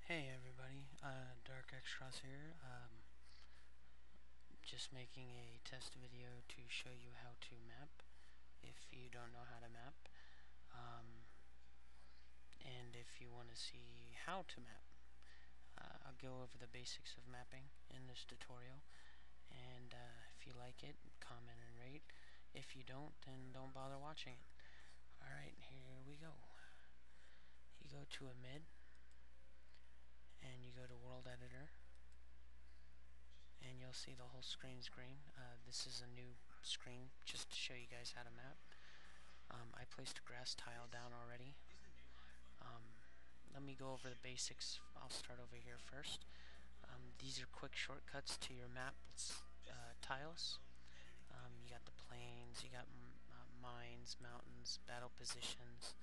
Hey everybody, Dark Extras here. Just making a test video to show you how to map if you don't know how to map. And if you want to see how to map, I'll go over the basics of mapping in this tutorial. And if you like it, comment and rate. If you don't, then don't bother watching it. Alright, here we go. You go to a mid, and you go to World Editor, and you'll see the whole screen's green. This is a new screen just to show you guys how to map. I placed a grass tile down already. Let me go over the basics. I'll start over here first. These are quick shortcuts to your map tiles. You got the plains, you got mines, mountains, battle positions,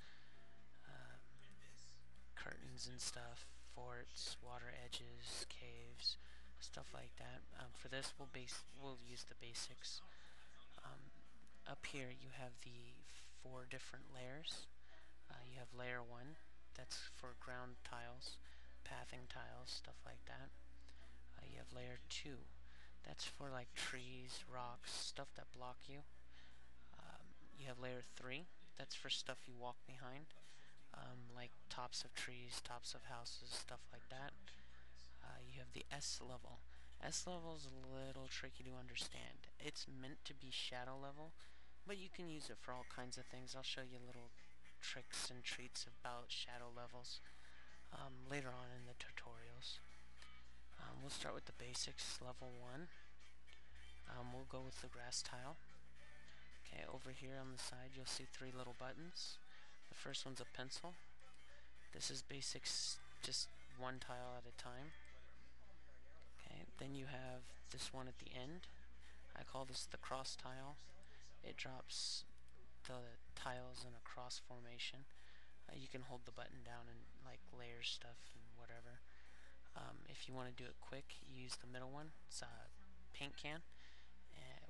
curtains and stuff, forts, water edges, caves, stuff like that. For this, we'll use the basics. Up here, you have the 4 different layers. You have layer 1, that's for ground tiles, pathing tiles, stuff like that. You have layer 2, that's for like trees, rocks, stuff that block you. You have layer 3, that's for stuff you walk behind, like tops of trees, tops of houses, stuff like that. You have the S level. S level is a little tricky to understand. It's meant to be shadow level, but you can use it for all kinds of things. I'll show you little tricks and treats about shadow levels later on in the tutorials. We'll start with the basics, level 1. We'll go with the grass tile. Okay, over here on the side you'll see 3 little buttons. The first one's a pencil. This is basics, just 1 tile at a time. Okay, then you have this one at the end. I call this the cross tile. It drops the tiles in a cross formation. You can hold the button down and like layer stuff and whatever. If you want to do it quick, you use the middle one. It's a paint can.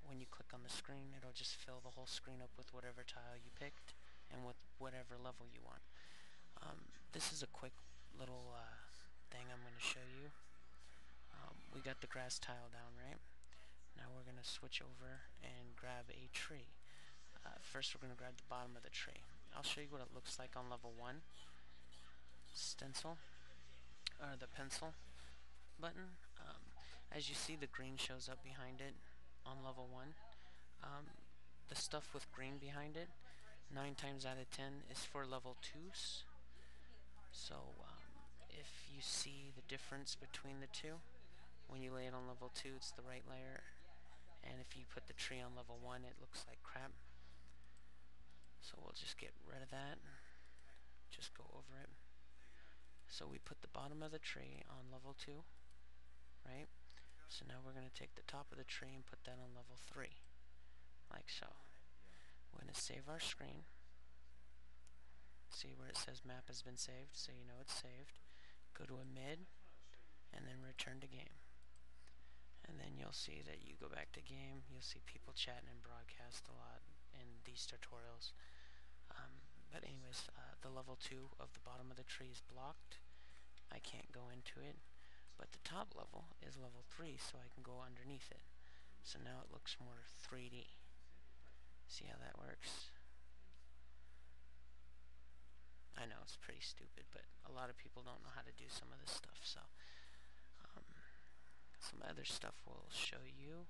When you click on the screen, it'll just fill the whole screen up with whatever tile you picked and with whatever level you want. This is a quick little thing I'm going to show you. We got the grass tile down, right? Now we're going to switch over and grab a tree. First we're going to grab the bottom of the tree. I'll show you what it looks like on level 1. Stencil, or the pencil button. As you see, the green shows up behind it on level 1. The stuff with green behind it, 9 times out of 10 is for level 2s. So if you see the difference between the two, when you lay it on level 2 it's the right layer, and if you put the tree on level 1 it looks like crap. So we'll just get rid of that, just go over it. So we put the bottom of the tree on level 2, right? So now we're going to take the top of the tree and put that on level 3, like so. We're going to save our screen. See where it says map has been saved, so you know it's saved. Go to a mid, and then return to game. And then you'll see that you go back to game, you'll see people chatting and broadcast a lot in these tutorials. But anyways, the level 2 of the bottom of the tree is blocked. I can't go into it. But the top level is level 3, so I can go underneath it. So now it looks more 3D. See how that works? I know it's pretty stupid, but a lot of people don't know how to do some of this stuff, so some other stuff we'll show you.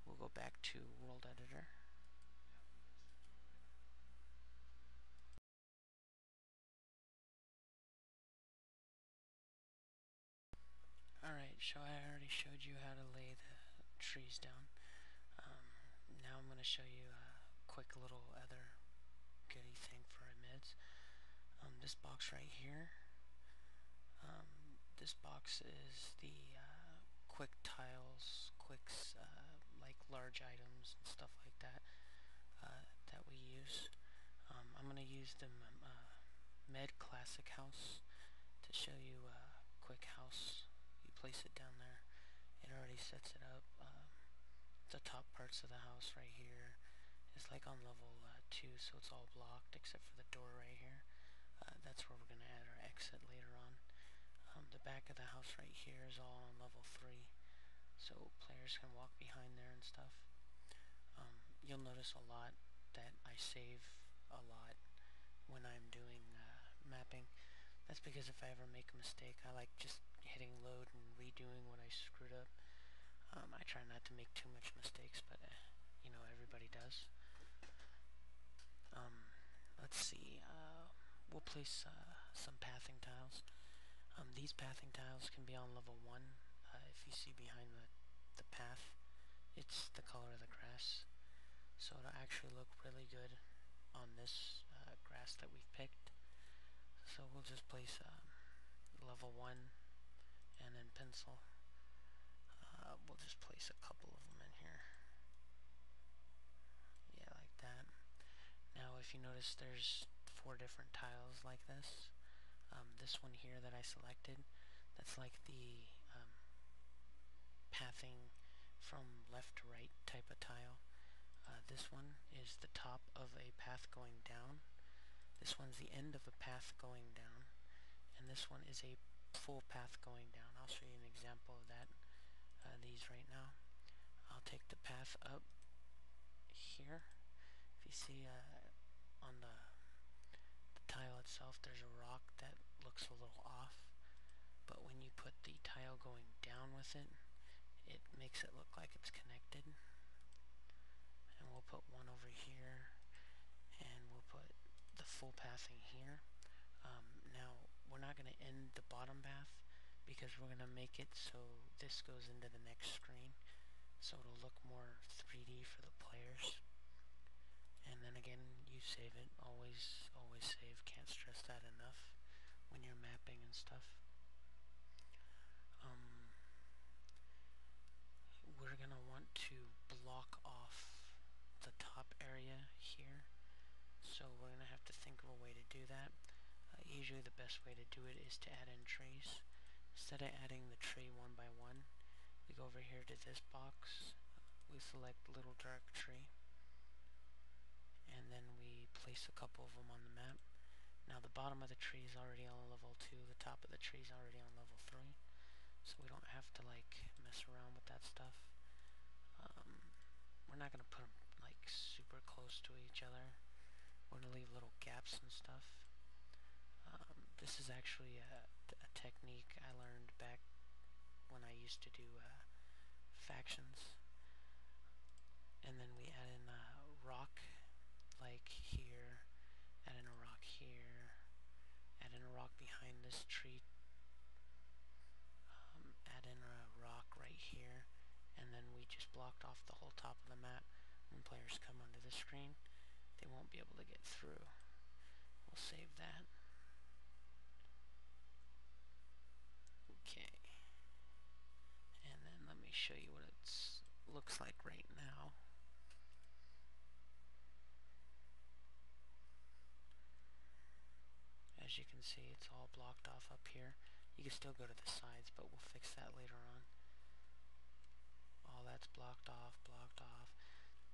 We'll go back to World Editor. Alright, so I already showed you how to lay the trees down. Now I'm going to show you a quick little other goody thing for mids. This box right here, this box is the quick tiles, quicks, like large items and stuff like that, that we use. I'm going to use the Med Classic House to show you a quick house. You place it down there, it already sets it up. The top parts of the house right here is like on level 2, so it's all blocked except for the door right here. That's where we're going to add our exit later on. The back of the house right here is all on level 3, so players can walk behind there and stuff. You'll notice a lot that I save a lot when I'm doing mapping. That's because if I ever make a mistake, I like just hitting load and redoing what I screwed up. I try not to make too much mistakes, but you know, everybody does. Let's see, we'll place some pathing tiles. These pathing tiles can be on level 1. If you see behind the path, it's the color of the grass. So it'll actually look really good on this grass that we've picked. So we'll just place level 1 and then pencil. We'll just place a couple of them in here. Yeah, like that. Now if you notice there's 4 different tiles like this. This one here that I selected, that's like the pathing from left to right type of tile. This one is the top of a path going down. This one's the end of a path going down. And this one is a full path going down. I'll show you an example of that. These right now. I'll take the path up here. If you see on the tile itself, there's a rock that looks a little off. But when you put the tile going down with it, it makes it look like it's connected. And we'll put one over here, and we'll put the full pathing here. Now, we're not going to end the bottom path because we're going to make it so this goes into the next screen, so it'll look more 3D for the players. And then again, you save it. Always save. Can't stress that enough when you're mapping and stuff. We're going to want to block off the top area here. So we're going to have to think of a way to do that. Usually the best way to do it is to add in trees. Instead of adding the tree one by one, we go over here to this box, we select little dark tree, and then we place a couple of them on the map. Now the bottom of the tree is already on level 2, the top of the tree is already on level 3, so we don't have to like mess around with that stuff. We're not going to put them like super close to each other. We're going to leave little gaps and stuff. This is actually a technique I learned back when I used to do factions. And then we add in a rock, like here, add in a rock here, add in a rock behind this tree, add in a rock right here, and then we just blocked off the whole top of the map. When players come onto the screen, they won't be able to get through. We'll save that. Okay. And then let me show you what it looks like right now. As you can see, it's all blocked off up here. You can still go to the sides, but we'll fix that later on. All that's blocked off, blocked off.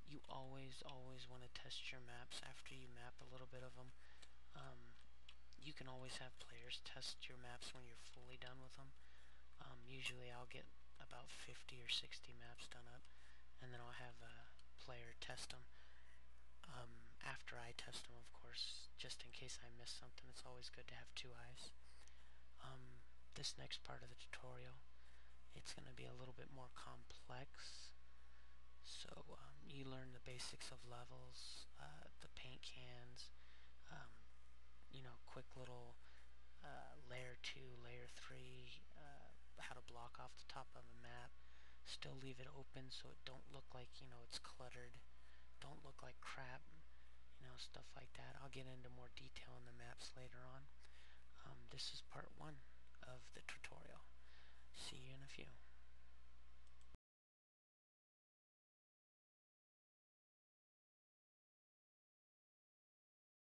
You always want to test your maps after you map a little bit of them. You can always have players test your maps when you're fully done with them. Usually I'll get about 50 or 60 maps done up, and then I'll have a player test them. After I test them, of course, just in case I miss something, it's always good to have 2 eyes. This next part of the tutorial, it's going to be a little bit more complex. So you learn the basics of levels, the paint cans, you know, quick little layer 2, layer 3, how to block off the top of the map, still leave it open so it don't look like, you know, it's cluttered, don't look like crap, you know, stuff like that. I'll get into more detail in the maps later on. This is part 1 of the tutorial. See you in a few.